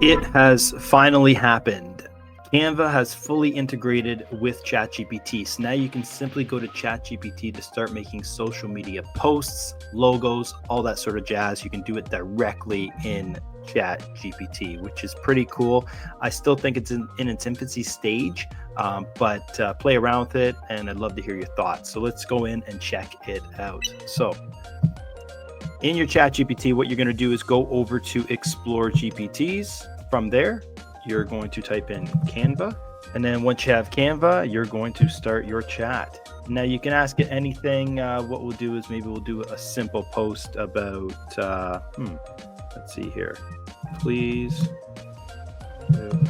It has finally happened. Canva has fully integrated with Chat GPT. So now you can simply go to Chat GPT to start making social media posts, logos, all that sort of jazz. You can do it directly in Chat GPT, which is pretty cool. I still think it's in its infancy stage, but play around with it, and I'd love to hear your thoughts. So let's go in and check it out. So in your Chat GPT, what you're going to do is go over to Explore GPTs. From there, you're going to type in Canva. And then once you have Canva, you're going to start your chat. Now you can ask it anything. What we'll do is maybe we'll do a simple post about, let's see here. Please do an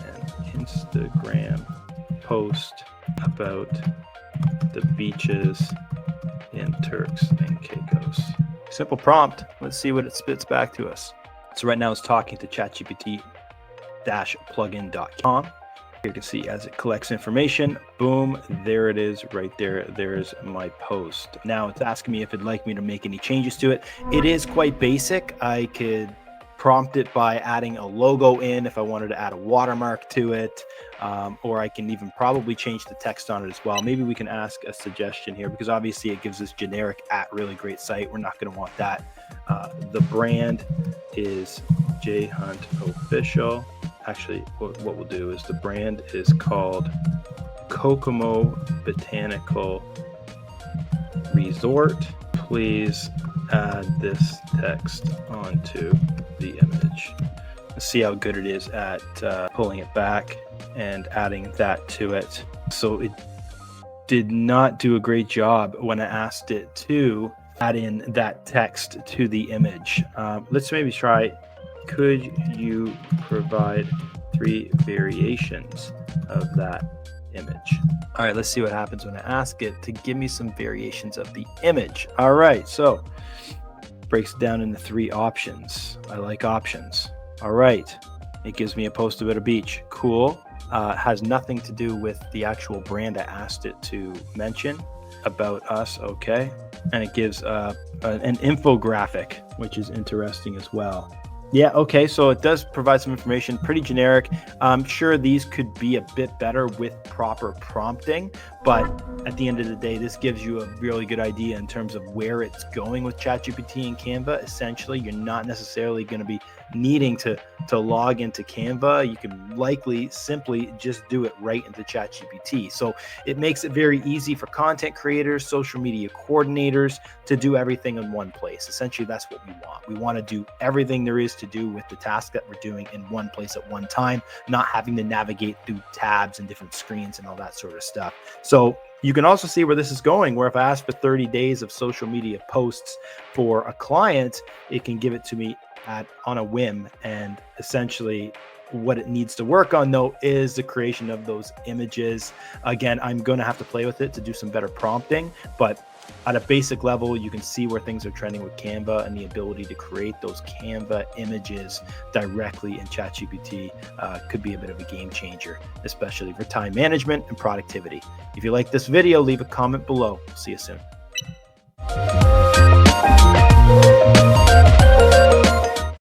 Instagram post about the beaches in Turks and Caicos. Simple prompt. Let's see what it spits back to us. So right now it's talking to ChatGPT-plugin.com. You can see as it collects information, boom, there it is right there. There's my post. Now it's asking me if it'd like me to make any changes to it. It is quite basic. I could prompt it by adding a logo in if I wanted to add a watermark to it, or I can even probably change the text on it as well. Maybe we can ask a suggestion here, because obviously it gives us generic @really great site. We're not going to want that. The brand is J Hunt Official. Actually, what we'll do is the brand is called Kokomo Botanical Resort. Please add this text onto the image. Let's see how good it is at pulling it back and adding that to it. So it did not do a great job when I asked it to add in that text to the image. Let's maybe try, could you provide 3 variations of that image? All right, let's see what happens when I ask it to give me some variations of the image. All right, so breaks it down into 3 options. I like options. All right, it gives me a post about a beach. Cool. Has nothing to do with the actual brand I asked it to mention. About us, okay. And it gives an infographic, which is interesting as well. Yeah, okay, so it does provide some information, pretty generic. I'm sure these could be a bit better with proper prompting, but at the end of the day, this gives you a really good idea in terms of where it's going with ChatGPT and Canva. Essentially, you're not necessarily going to be needing to log into Canva. You can likely simply just do it right into ChatGPT. So it makes it very easy for content creators, social media coordinators to do everything in one place. Essentially, that's what we want. We want to do everything there is to do with the task that we're doing in one place at one time, not having to navigate through tabs and different screens and all that sort of stuff. So you can also see where this is going, where if I ask for 30 days of social media posts for a client, it can give it to me on a whim. And essentially what it needs to work on, though, is the creation of those images. Again, I'm going to have to play with it to do some better prompting, but at a basic level, you can see where things are trending with Canva, and the ability to create those Canva images directly in ChatGPT could be a bit of a game changer, especially for time management and productivity. If you like this video, leave a comment below. See you soon.